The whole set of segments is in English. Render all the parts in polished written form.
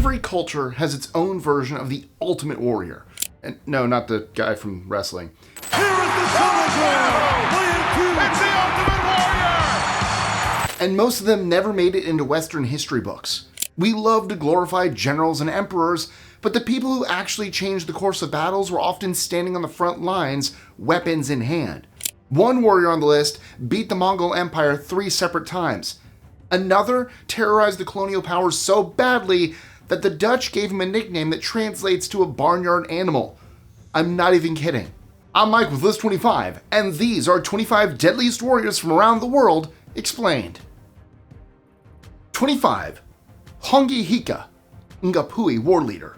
Every culture has its own version of the ultimate warrior. And no, not the guy from wrestling. Here is the challenger! It's the ultimate warrior! And most of them never made it into Western history books. We love to glorify generals and emperors, but the people who actually changed the course of battles were often standing on the front lines, weapons in hand. One warrior on the list beat the Mongol Empire 3 separate times. Another terrorized the colonial powers so badly that the Dutch gave him a nickname that translates to a barnyard animal. I'm not even kidding. I'm Mike with List 25, and these are 25 deadliest warriors from around the world explained. 25. Hongi Hika, Ngāpuhi war leader.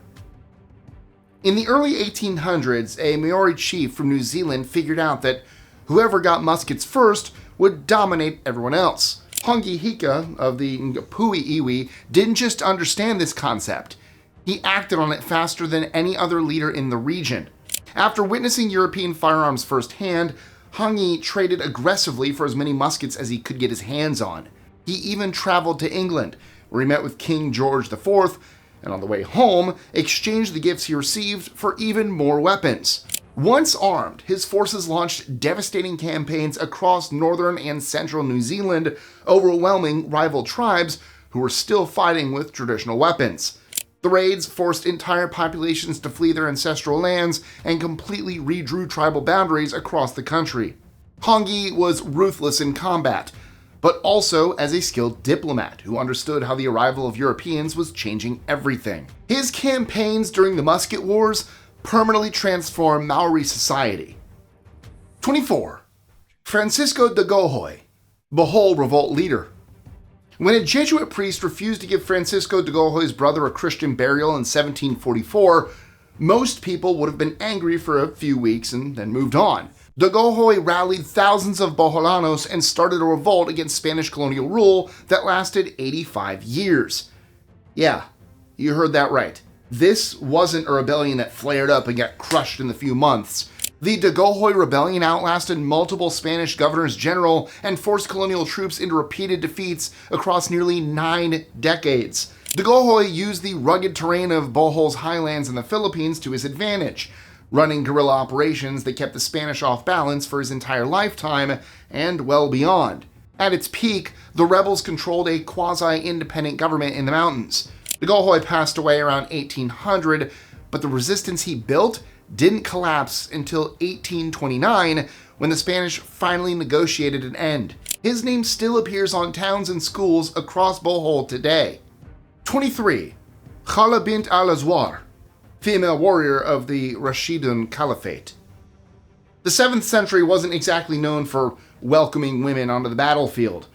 In the early 1800s, a Maori chief from New Zealand figured out that whoever got muskets first would dominate everyone else. Hongi Hika of the Ngāpuhi iwi didn't just understand this concept, he acted on it faster than any other leader in the region. After witnessing European firearms firsthand, Hongi traded aggressively for as many muskets as he could get his hands on. He even traveled to England, where he met with King George IV, and on the way home, exchanged the gifts he received for even more weapons. Once armed, his forces launched devastating campaigns across northern and central New Zealand, overwhelming rival tribes who were still fighting with traditional weapons. The raids forced entire populations to flee their ancestral lands and completely redrew tribal boundaries across the country. Hongi was ruthless in combat, but also as a skilled diplomat who understood how the arrival of Europeans was changing everything. His campaigns during the Musket Wars permanently transformed Maori society. 24. Francisco Dagohoy, Bohol Revolt leader. When a Jesuit priest refused to give Francisco Dagohoy's brother a Christian burial in 1744, most people would have been angry for a few weeks and then moved on. Dagohoy rallied thousands of Boholanos and started a revolt against Spanish colonial rule that lasted 85 years. Yeah, you heard that right. This wasn't a rebellion that flared up and got crushed in a few months. The Dagohoy rebellion outlasted multiple Spanish governors general and forced colonial troops into repeated defeats across nearly 9 decades. Dagohoy used the rugged terrain of Bohol's highlands in the Philippines to his advantage, running guerrilla operations that kept the Spanish off balance for his entire lifetime and well beyond. At its peak, the rebels controlled a quasi-independent government in the mountains. Dagohoy passed away around 1800, but the resistance he built didn't collapse until 1829, when the Spanish finally negotiated an end. His name still appears on towns and schools across Bohol today. 23. Khawla bint al-Azwar, female warrior of the Rashidun Caliphate. The 7th century wasn't exactly known for welcoming women onto the battlefield.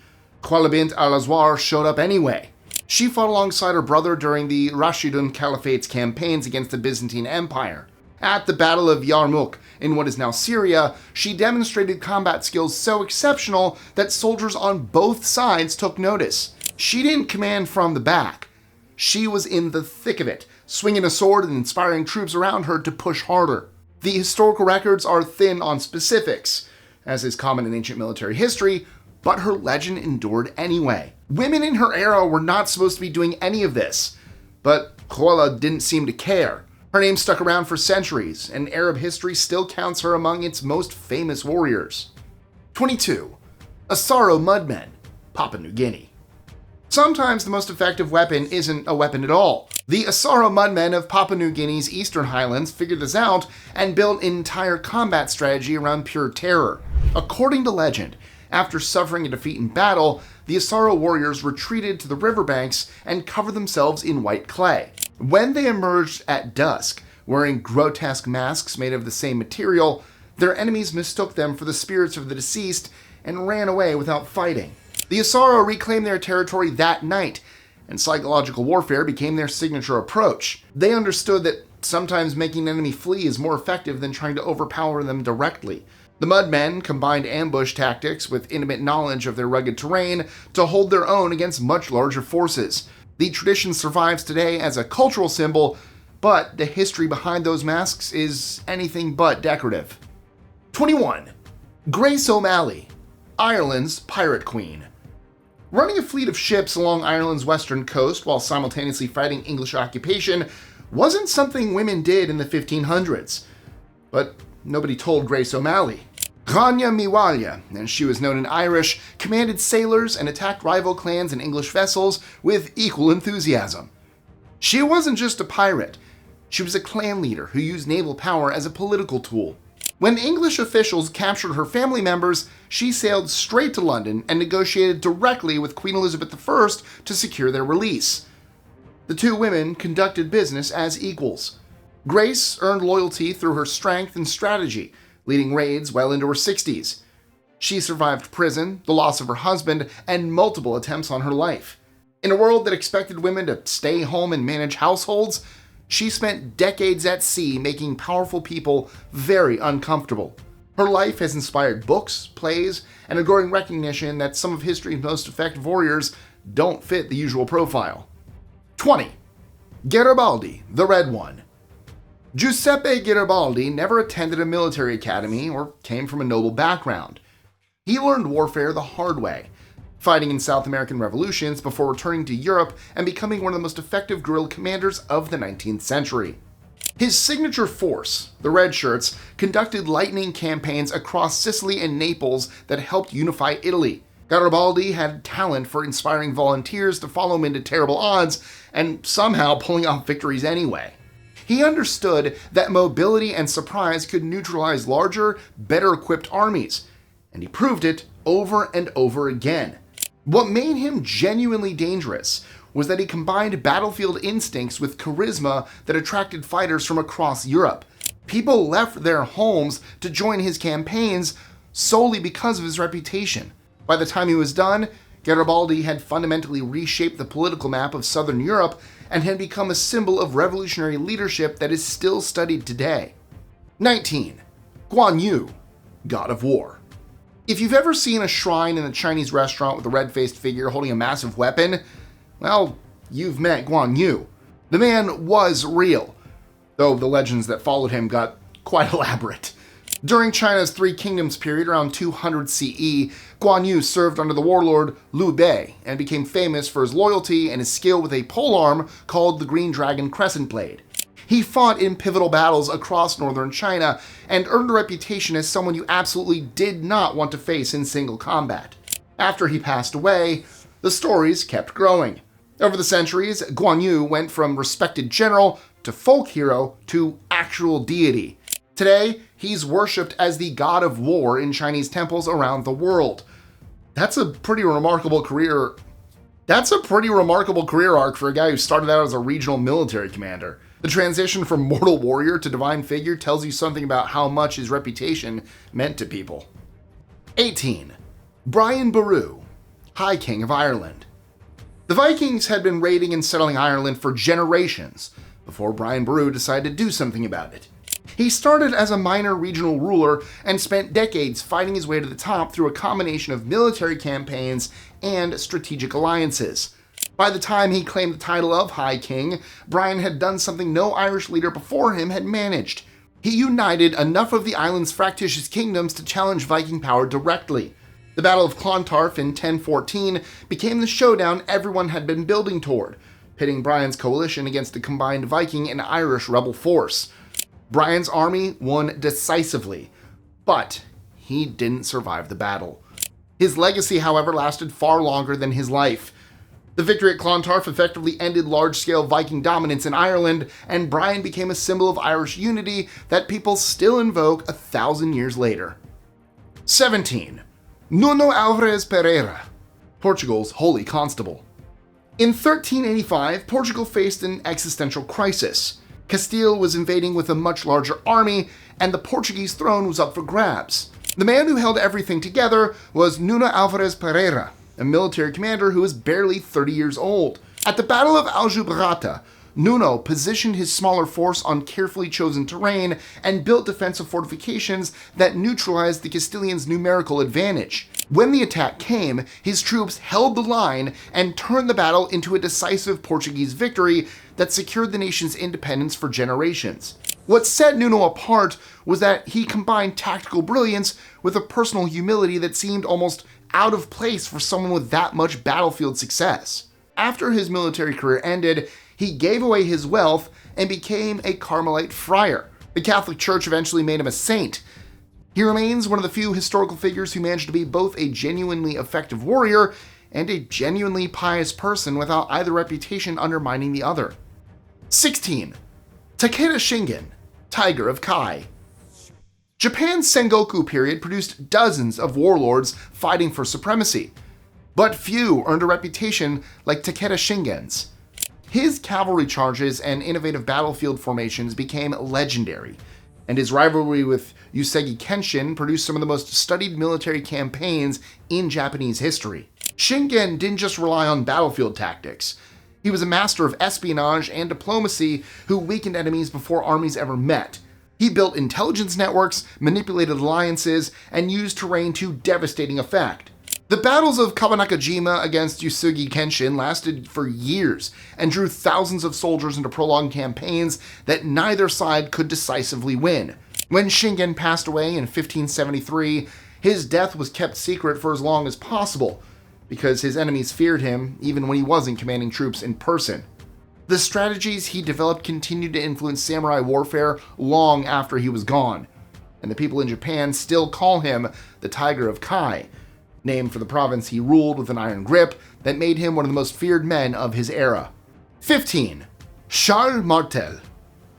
Khawla bint al-Azwar showed up anyway. She fought alongside her brother during the Rashidun Caliphate's campaigns against the Byzantine Empire. At the Battle of Yarmouk, in what is now Syria, she demonstrated combat skills so exceptional that soldiers on both sides took notice. She didn't command from the back. She was in the thick of it, swinging a sword and inspiring troops around her to push harder. The historical records are thin on specifics, as is common in ancient military history, but her legend endured anyway. Women in her era were not supposed to be doing any of this, but Khawla didn't seem to care. Her name stuck around for centuries, and Arab history still counts her among its most famous warriors. 22. Asaro Mudmen, Papua New Guinea. Sometimes the most effective weapon isn't a weapon at all. The Asaro Mudmen of Papua New Guinea's eastern highlands figured this out and built an entire combat strategy around pure terror. According to legend, after suffering a defeat in battle, the Asaro warriors retreated to the riverbanks and covered themselves in white clay. When they emerged at dusk, wearing grotesque masks made of the same material, their enemies mistook them for the spirits of the deceased and ran away without fighting. The Asaro reclaimed their territory that night, and psychological warfare became their signature approach. They understood that sometimes making an enemy flee is more effective than trying to overpower them directly. The Mudmen combined ambush tactics with intimate knowledge of their rugged terrain to hold their own against much larger forces. The tradition survives today as a cultural symbol, but the history behind those masks is anything but decorative. 21. Grace O'Malley, Ireland's Pirate Queen. Running a fleet of ships along Ireland's western coast while simultaneously fighting English occupation wasn't something women did in the 1500s. But nobody told Grace O'Malley. Grania Miwalya, as she was known in Irish, commanded sailors and attacked rival clans and English vessels with equal enthusiasm. She wasn't just a pirate. She was a clan leader who used naval power as a political tool. When English officials captured her family members, she sailed straight to London and negotiated directly with Queen Elizabeth I to secure their release. The two women conducted business as equals. Grace earned loyalty through her strength and strategy, leading raids well into her 60s. She survived prison, the loss of her husband, and multiple attempts on her life. In a world that expected women to stay home and manage households, she spent decades at sea making powerful people very uncomfortable. Her life has inspired books, plays, and a growing recognition that some of history's most effective warriors don't fit the usual profile. 20. Garibaldi, the Red One. Giuseppe Garibaldi never attended a military academy or came from a noble background. He learned warfare the hard way, fighting in South American revolutions before returning to Europe and becoming one of the most effective guerrilla commanders of the 19th century. His signature force, the Red Shirts, conducted lightning campaigns across Sicily and Naples that helped unify Italy. Garibaldi had talent for inspiring volunteers to follow him into terrible odds and somehow pulling off victories anyway. He understood that mobility and surprise could neutralize larger, better-equipped armies, and he proved it over and over again. What made him genuinely dangerous was that he combined battlefield instincts with charisma that attracted fighters from across Europe. People left their homes to join his campaigns solely because of his reputation. By the time he was done, Garibaldi had fundamentally reshaped the political map of southern Europe and had become a symbol of revolutionary leadership that is still studied today. 19. Guan Yu, God of War. If you've ever seen a shrine in a Chinese restaurant with a red-faced figure holding a massive weapon, well, you've met Guan Yu. The man was real, though the legends that followed him got quite elaborate. During China's Three Kingdoms period around 200 CE, Guan Yu served under the warlord Liu Bei and became famous for his loyalty and his skill with a polearm called the Green Dragon Crescent Blade. He fought in pivotal battles across northern China and earned a reputation as someone you absolutely did not want to face in single combat. After he passed away, the stories kept growing. Over the centuries, Guan Yu went from respected general to folk hero to actual deity. Today, he's worshipped as the god of war in Chinese temples around the world. That's a pretty remarkable career arc for a guy who started out as a regional military commander. The transition from mortal warrior to divine figure tells you something about how much his reputation meant to people. 18. Brian Boru, High King of Ireland. The Vikings had been raiding and settling Ireland for generations before Brian Boru decided to do something about it. He started as a minor regional ruler and spent decades fighting his way to the top through a combination of military campaigns and strategic alliances. By the time he claimed the title of High King, Brian had done something no Irish leader before him had managed. He united enough of the island's fractious kingdoms to challenge Viking power directly. The Battle of Clontarf in 1014 became the showdown everyone had been building toward, pitting Brian's coalition against a combined Viking and Irish rebel force. Brian's army won decisively, but he didn't survive the battle. His legacy, however, lasted far longer than his life. The victory at Clontarf effectively ended large-scale Viking dominance in Ireland, and Brian became a symbol of Irish unity that people still invoke 1,000 years later. 17. Nuno Álvares Pereira, Portugal's Holy Constable. In 1385, Portugal faced an existential crisis. Castile was invading with a much larger army, and the Portuguese throne was up for grabs. The man who held everything together was Nuno Álvares Pereira, a military commander who was barely 30 years old. At the Battle of Aljubarrota, Nuno positioned his smaller force on carefully chosen terrain and built defensive fortifications that neutralized the Castilians' numerical advantage. When the attack came, his troops held the line and turned the battle into a decisive Portuguese victory that secured the nation's independence for generations. What set Nuno apart was that he combined tactical brilliance with a personal humility that seemed almost out of place for someone with that much battlefield success. After his military career ended, he gave away his wealth and became a Carmelite friar. The Catholic Church eventually made him a saint. He remains one of the few historical figures who managed to be both a genuinely effective warrior and a genuinely pious person without either reputation undermining the other. 16. Takeda Shingen, Tiger of Kai. Japan's Sengoku period produced dozens of warlords fighting for supremacy, but few earned a reputation like Takeda Shingen's. His cavalry charges and innovative battlefield formations became legendary, and his rivalry with Usagi Kenshin produced some of the most studied military campaigns in Japanese history. Shingen didn't just rely on battlefield tactics. He was a master of espionage and diplomacy who weakened enemies before armies ever met. He built intelligence networks, manipulated alliances, and used terrain to devastating effect. The battles of Kawanakajima against Usagi Kenshin lasted for years and drew thousands of soldiers into prolonged campaigns that neither side could decisively win. When Shingen passed away in 1573, his death was kept secret for as long as possible, because his enemies feared him even when he wasn't commanding troops in person. The strategies he developed continued to influence samurai warfare long after he was gone, and the people in Japan still call him the Tiger of Kai, named for the province he ruled with an iron grip that made him one of the most feared men of his era. 15. Charles Martel,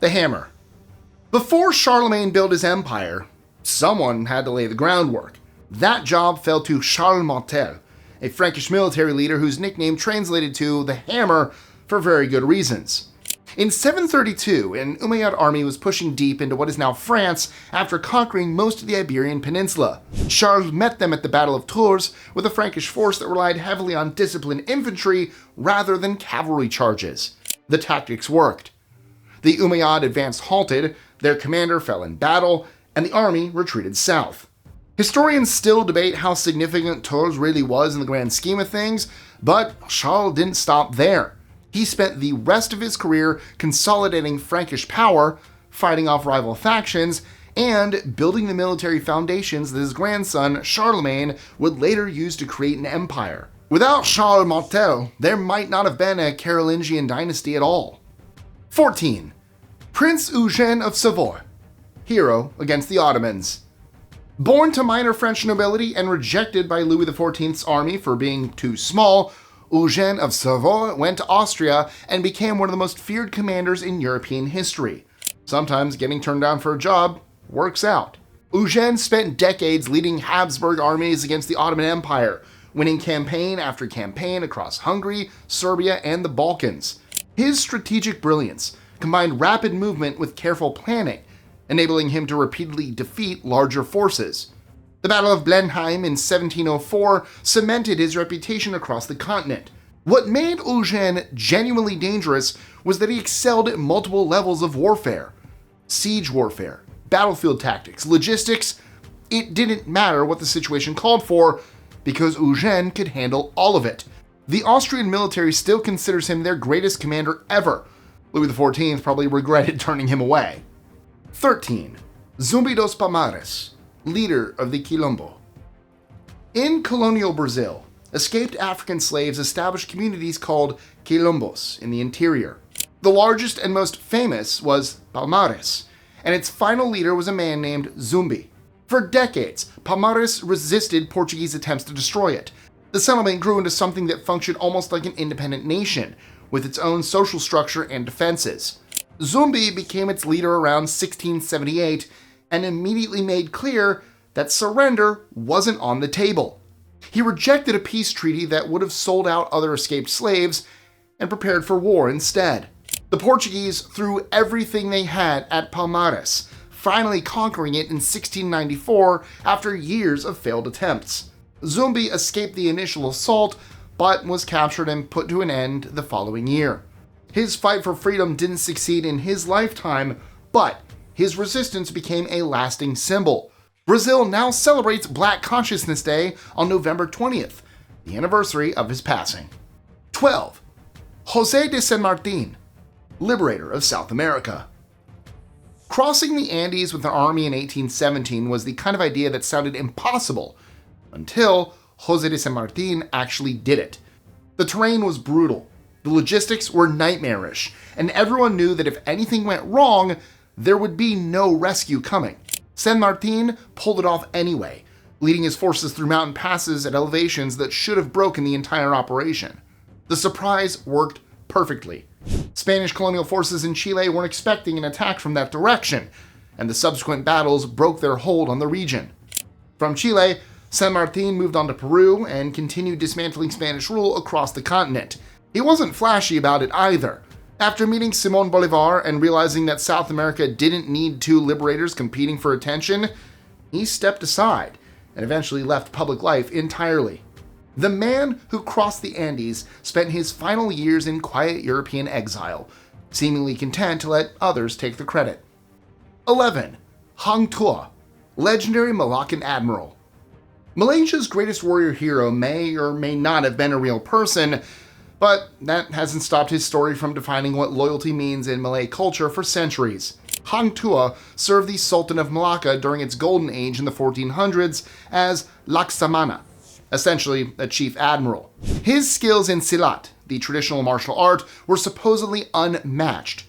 the Hammer. Before Charlemagne built his empire, someone had to lay the groundwork. That job fell to Charles Martel, a Frankish military leader whose nickname translated to the Hammer for very good reasons. In 732, an Umayyad army was pushing deep into what is now France after conquering most of the Iberian Peninsula. Charles met them at the Battle of Tours with a Frankish force that relied heavily on disciplined infantry rather than cavalry charges. The tactics worked. The Umayyad advance halted, their commander fell in battle, and the army retreated south. Historians still debate how significant Tours really was in the grand scheme of things, but Charles didn't stop there. He spent the rest of his career consolidating Frankish power, fighting off rival factions, and building the military foundations that his grandson, Charlemagne, would later use to create an empire. Without Charles Martel, there might not have been a Carolingian dynasty at all. 14. Prince Eugène of Savoy, hero against the Ottomans. Born to minor French nobility and rejected by Louis XIV's army for being too small, Eugène of Savoy went to Austria and became one of the most feared commanders in European history. Sometimes getting turned down for a job works out. Eugène spent decades leading Habsburg armies against the Ottoman Empire, winning campaign after campaign across Hungary, Serbia, and the Balkans. His strategic brilliance combined rapid movement with careful planning, enabling him to repeatedly defeat larger forces. The Battle of Blenheim in 1704 cemented his reputation across the continent. What made Eugène genuinely dangerous was that he excelled at multiple levels of warfare. Siege warfare, battlefield tactics, logistics. It didn't matter what the situation called for, because Eugène could handle all of it. The Austrian military still considers him their greatest commander ever. Louis XIV probably regretted turning him away. 13. Zumbi dos Palmares, leader of the Quilombo. In colonial Brazil, escaped African slaves established communities called Quilombos in the interior. The largest and most famous was Palmares, and its final leader was a man named Zumbi. For decades, Palmares resisted Portuguese attempts to destroy it. The settlement grew into something that functioned almost like an independent nation, with its own social structure and defenses. Zumbi became its leader around 1678 and immediately made clear that surrender wasn't on the table. He rejected a peace treaty that would have sold out other escaped slaves and prepared for war instead. The Portuguese threw everything they had at Palmares, finally conquering it in 1694 after years of failed attempts. Zumbi escaped the initial assault, but was captured and put to an end the following year. His fight for freedom didn't succeed in his lifetime, but his resistance became a lasting symbol. Brazil now celebrates Black Consciousness Day on November 20th, the anniversary of his passing. 12. José de San Martín, liberator of South America. Crossing the Andes with an army in 1817 was the kind of idea that sounded impossible, until Jose de San Martin actually did it. The terrain was brutal, the logistics were nightmarish, and everyone knew that if anything went wrong, there would be no rescue coming. San Martin pulled it off anyway, leading his forces through mountain passes at elevations that should have broken the entire operation. The surprise worked perfectly. Spanish colonial forces in Chile weren't expecting an attack from that direction, and the subsequent battles broke their hold on the region. From Chile, San Martin moved on to Peru and continued dismantling Spanish rule across the continent. He wasn't flashy about it either. After meeting Simón Bolívar and realizing that South America didn't need two liberators competing for attention, he stepped aside and eventually left public life entirely. The man who crossed the Andes spent his final years in quiet European exile, seemingly content to let others take the credit. 11. Hang Tuah, legendary Malaccan admiral. Malaysia's greatest warrior hero may or may not have been a real person, but that hasn't stopped his story from defining what loyalty means in Malay culture for centuries. Hang Tuah served the Sultan of Malacca during its golden age in the 1400s as Laksamana, essentially a chief admiral. His skills in Silat, the traditional martial art, were supposedly unmatched.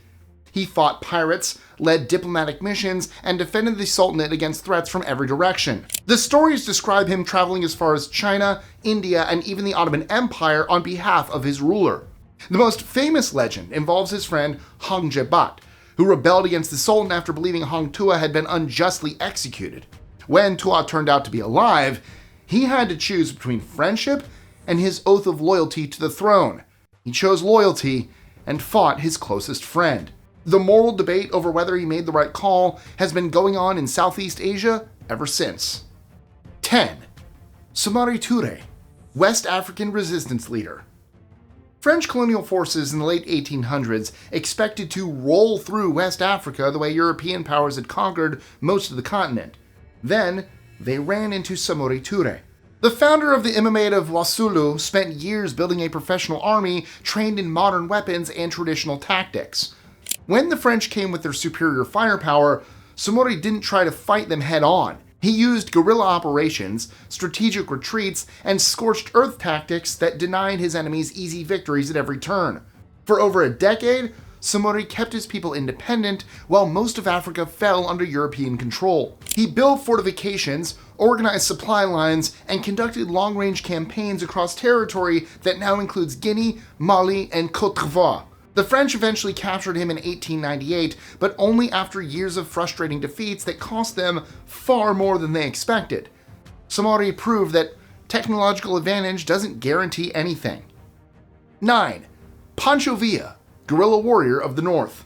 He fought pirates, led diplomatic missions, and defended the Sultanate against threats from every direction. The stories describe him traveling as far as China, India, and even the Ottoman Empire on behalf of his ruler. The most famous legend involves his friend Hang Jebat, who rebelled against the Sultan after believing Hang Tuah had been unjustly executed. When Tuah turned out to be alive, he had to choose between friendship and his oath of loyalty to the throne. He chose loyalty and fought his closest friend. The moral debate over whether he made the right call has been going on in Southeast Asia ever since. 10. Séméry Touré, West African resistance leader. French colonial forces in the late 1800s expected to roll through West Africa the way European powers had conquered most of the continent. Then, they ran into Séméry Touré. The founder of the Imamate of Wassoulou spent years building a professional army trained in modern weapons and traditional tactics. When the French came with their superior firepower, Séméry didn't try to fight them head-on. He used guerrilla operations, strategic retreats, and scorched earth tactics that denied his enemies easy victories at every turn. For over a decade, Séméry kept his people independent while most of Africa fell under European control. He built fortifications, organized supply lines, and conducted long-range campaigns across territory that now includes Guinea, Mali, and Côte d'Ivoire. The French eventually captured him in 1898, but only after years of frustrating defeats that cost them far more than they expected. Séméry proved that technological advantage doesn't guarantee anything. 9. Pancho Villa, guerrilla warrior of the North.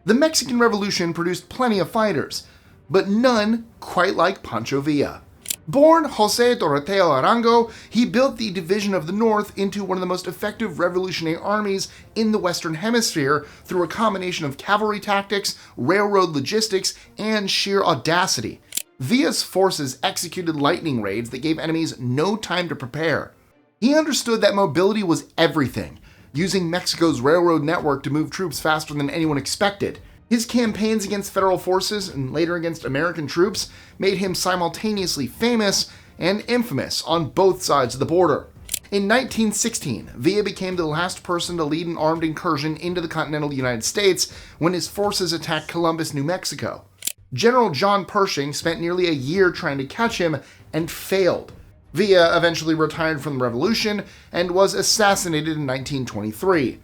The Mexican Revolution produced plenty of fighters, but none quite like Pancho Villa. Born José Doroteo Arango, he built the Division of the North into one of the most effective revolutionary armies in the Western Hemisphere through a combination of cavalry tactics, railroad logistics, and sheer audacity. Villa's forces executed lightning raids that gave enemies no time to prepare. He understood that mobility was everything, using Mexico's railroad network to move troops faster than anyone expected. His campaigns against federal forces and later against American troops made him simultaneously famous and infamous on both sides of the border. In 1916, Villa became the last person to lead an armed incursion into the continental United States when his forces attacked Columbus, New Mexico. General John Pershing spent nearly a year trying to catch him and failed. Villa eventually retired from the revolution and was assassinated in 1923.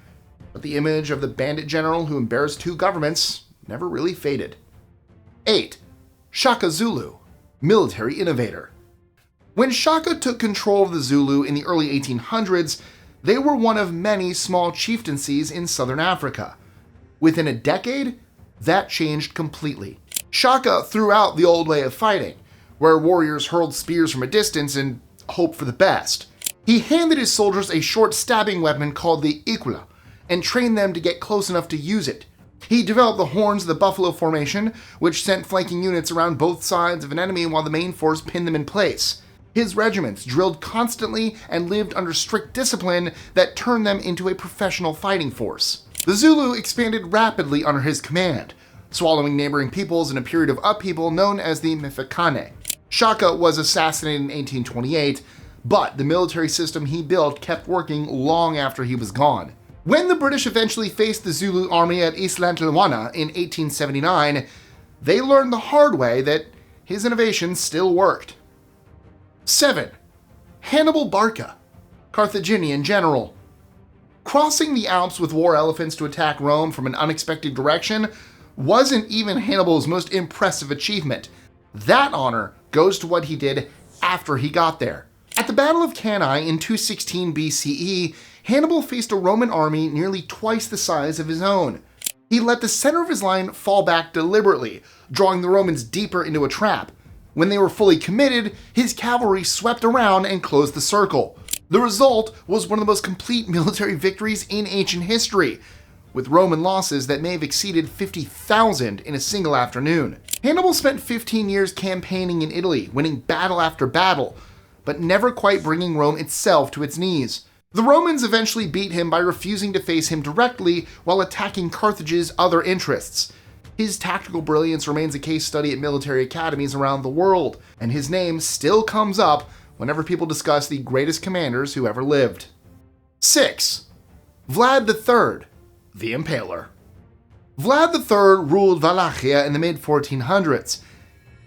But the image of the bandit general who embarrassed two governments never really faded. 8. Shaka Zulu, military innovator. When Shaka took control of the Zulu in the early 1800s, they were one of many small chieftaincies in southern Africa. Within a decade, that changed completely. Shaka threw out the old way of fighting, where warriors hurled spears from a distance and hoped for the best. He handed his soldiers a short stabbing weapon called the Ikula, and trained them to get close enough to use it. He developed the horns of the buffalo formation, which sent flanking units around both sides of an enemy while the main force pinned them in place. His regiments drilled constantly and lived under strict discipline that turned them into a professional fighting force. The Zulu expanded rapidly under his command, swallowing neighboring peoples in a period of upheaval known as the Mfecane. Shaka was assassinated in 1828, but the military system he built kept working long after he was gone. When the British eventually faced the Zulu army at Island Luana in 1879, they learned the hard way that his innovations still worked. 7. Hannibal Barca, Carthaginian general. Crossing the Alps with war elephants to attack Rome from an unexpected direction wasn't even Hannibal's most impressive achievement. That honor goes to what he did after he got there. At the Battle of Cannae in 216 BCE, Hannibal faced a Roman army nearly twice the size of his own. He let the center of his line fall back deliberately, drawing the Romans deeper into a trap. When they were fully committed, his cavalry swept around and closed the circle. The result was one of the most complete military victories in ancient history, with Roman losses that may have exceeded 50,000 in a single afternoon. Hannibal spent 15 years campaigning in Italy, winning battle after battle, but never quite bringing Rome itself to its knees. The Romans eventually beat him by refusing to face him directly while attacking Carthage's other interests. His tactical brilliance remains a case study at military academies around the world, and his name still comes up whenever people discuss the greatest commanders who ever lived. 6. Vlad III, the Impaler. Vlad III ruled Wallachia in the mid-1400s,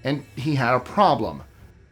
and he had a problem.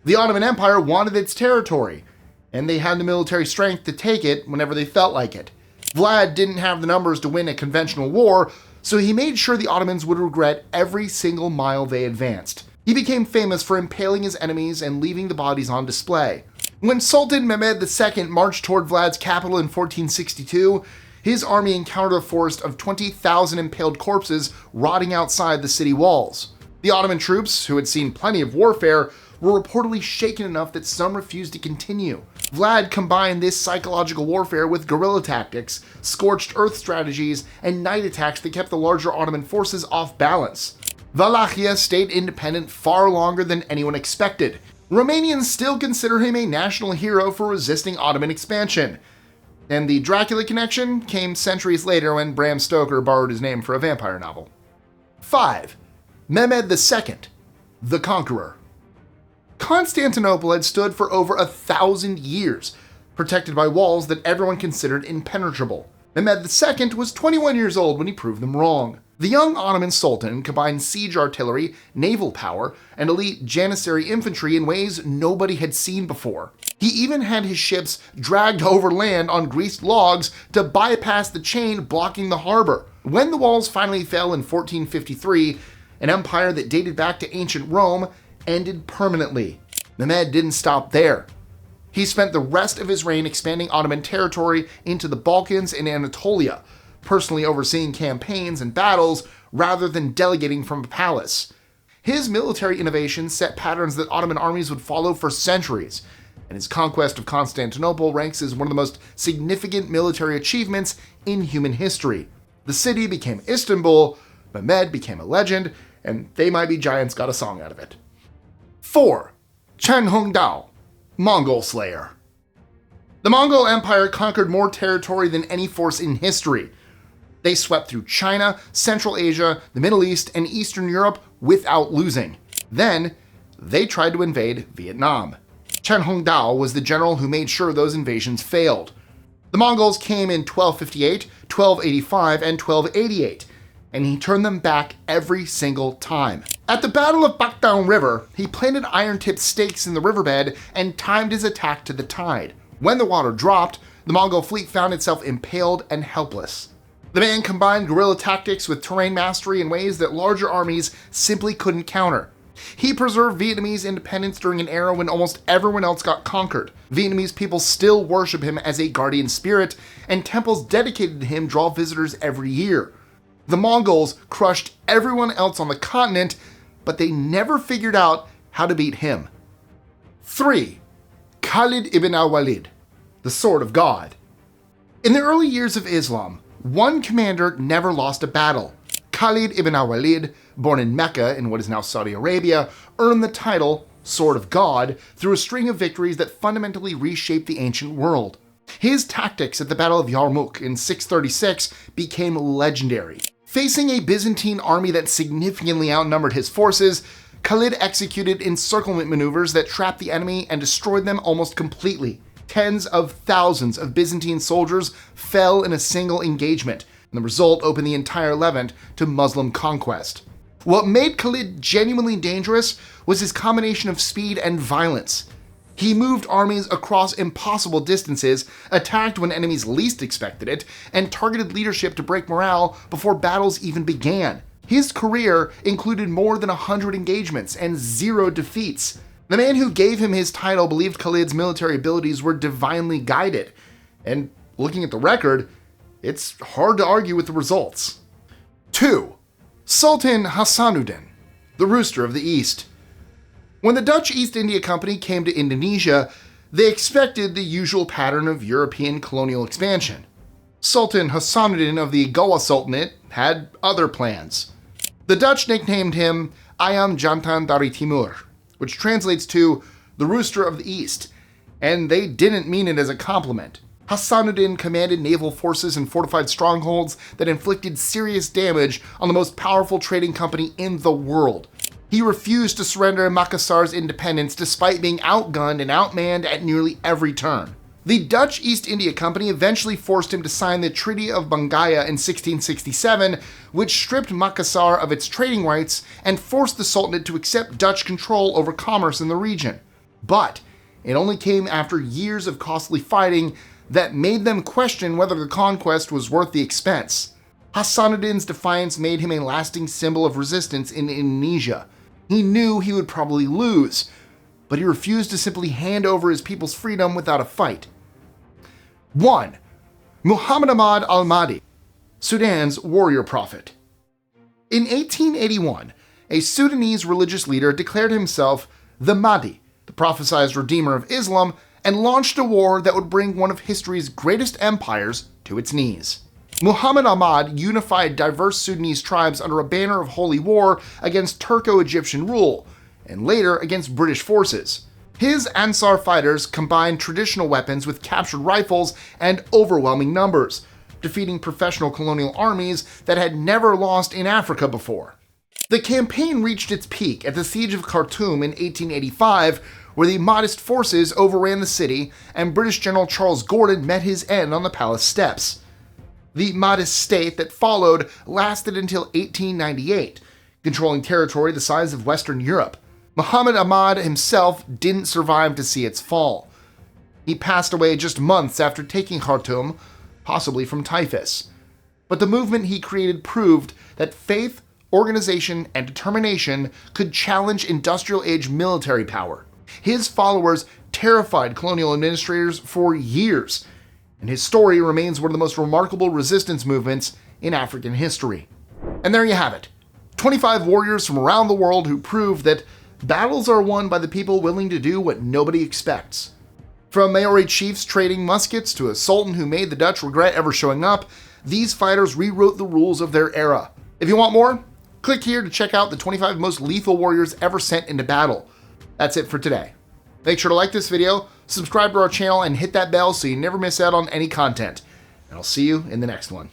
The Ottoman Empire wanted its territory, and they had the military strength to take it whenever they felt like it. Vlad didn't have the numbers to win a conventional war, so he made sure the Ottomans would regret every single mile they advanced. He became famous for impaling his enemies and leaving the bodies on display. When Sultan Mehmed II marched toward Vlad's capital in 1462, his army encountered a forest of 20,000 impaled corpses rotting outside the city walls. The Ottoman troops, who had seen plenty of warfare, were reportedly shaken enough that some refused to continue. Vlad combined this psychological warfare with guerrilla tactics, scorched earth strategies, and night attacks that kept the larger Ottoman forces off balance. Wallachia stayed independent far longer than anyone expected. Romanians still consider him a national hero for resisting Ottoman expansion. And the Dracula connection came centuries later when Bram Stoker borrowed his name for a vampire novel. 5. Mehmed II, the Conqueror. Constantinople had stood for over 1,000 years, protected by walls that everyone considered impenetrable. Mehmed II was 21 years old when he proved them wrong. The young Ottoman Sultan combined siege artillery, naval power, and elite Janissary infantry in ways nobody had seen before. He even had his ships dragged over land on greased logs to bypass the chain blocking the harbor. When the walls finally fell in 1453, an empire that dated back to ancient Rome ended permanently. Mehmed didn't stop there. He spent the rest of his reign expanding Ottoman territory into the Balkans and Anatolia, personally overseeing campaigns and battles rather than delegating from a palace. His military innovations set patterns that Ottoman armies would follow for centuries, and his conquest of Constantinople ranks as one of the most significant military achievements in human history. The city became Istanbul, Mehmed became a legend, and They Might Be Giants got a song out of it. 4. Chen Hongdao, Mongol Slayer. The Mongol Empire conquered more territory than any force in history. They swept through China, Central Asia, the Middle East, and Eastern Europe without losing. Then, they tried to invade Vietnam. Chen Hongdao was the general who made sure those invasions failed. The Mongols came in 1258, 1285, and 1288, and he turned them back every single time. At the Battle of Bakdown River, he planted iron-tipped stakes in the riverbed and timed his attack to the tide. When the water dropped, the Mongol fleet found itself impaled and helpless. The man combined guerrilla tactics with terrain mastery in ways that larger armies simply couldn't counter. He preserved Vietnamese independence during an era when almost everyone else got conquered. Vietnamese people still worship him as a guardian spirit, and temples dedicated to him draw visitors every year. The Mongols crushed everyone else on the continent, but they never figured out how to beat him. 3. Khalid ibn al-Walid, the Sword of God. In the early years of Islam, one commander never lost a battle. Khalid ibn al-Walid, born in Mecca in what is now Saudi Arabia, earned the title Sword of God through a string of victories that fundamentally reshaped the ancient world. His tactics at the Battle of Yarmouk in 636 became legendary. Facing a Byzantine army that significantly outnumbered his forces, Khalid executed encirclement maneuvers that trapped the enemy and destroyed them almost completely. Tens of thousands of Byzantine soldiers fell in a single engagement, and the result opened the entire Levant to Muslim conquest. What made Khalid genuinely dangerous was his combination of speed and violence. He moved armies across impossible distances, attacked when enemies least expected it, and targeted leadership to break morale before battles even began. His career included more than 100 engagements and 0 defeats. The man who gave him his title believed Khalid's military abilities were divinely guided, and looking at the record, it's hard to argue with the results. 2. Sultan Hassanuddin, the Rooster of the East. When the Dutch East India Company came to Indonesia, they expected the usual pattern of European colonial expansion. Sultan Hassanuddin of the Goa Sultanate had other plans. The Dutch nicknamed him Ayam Jantan dari Timur, which translates to the Rooster of the East, and they didn't mean it as a compliment. Hassanuddin commanded naval forces and fortified strongholds that inflicted serious damage on the most powerful trading company in the world. He refused to surrender Makassar's independence despite being outgunned and outmanned at nearly every turn. The Dutch East India Company eventually forced him to sign the Treaty of Bangaya in 1667, which stripped Makassar of its trading rights and forced the Sultanate to accept Dutch control over commerce in the region. But it only came after years of costly fighting that made them question whether the conquest was worth the expense. Hassanuddin's defiance made him a lasting symbol of resistance in Indonesia. He knew he would probably lose, but he refused to simply hand over his people's freedom without a fight. 1. Muhammad Ahmad al-Mahdi, Sudan's warrior prophet. In 1881, a Sudanese religious leader declared himself the Mahdi, the prophesied redeemer of Islam, and launched a war that would bring one of history's greatest empires to its knees. Muhammad Ahmad unified diverse Sudanese tribes under a banner of holy war against Turco-Egyptian rule, and later against British forces. His Ansar fighters combined traditional weapons with captured rifles and overwhelming numbers, defeating professional colonial armies that had never lost in Africa before. The campaign reached its peak at the Siege of Khartoum in 1885, where the Mahdist forces overran the city and British General Charles Gordon met his end on the palace steps. The Mahdist state that followed lasted until 1898, controlling territory the size of Western Europe. Muhammad Ahmad himself didn't survive to see its fall. He passed away just months after taking Khartoum, possibly from typhus. But the movement he created proved that faith, organization, and determination could challenge industrial age military power. His followers terrified colonial administrators for years, and his story remains one of the most remarkable resistance movements in African history. And there you have it. 25 warriors from around the world who prove that battles are won by the people willing to do what nobody expects. From Maori chiefs trading muskets to a sultan who made the Dutch regret ever showing up, these fighters rewrote the rules of their era. If you want more, click here to check out the 25 most lethal warriors ever sent into battle. That's it for today. Make sure to like this video, subscribe to our channel, and hit that bell so you never miss out on any content. And I'll see you in the next one.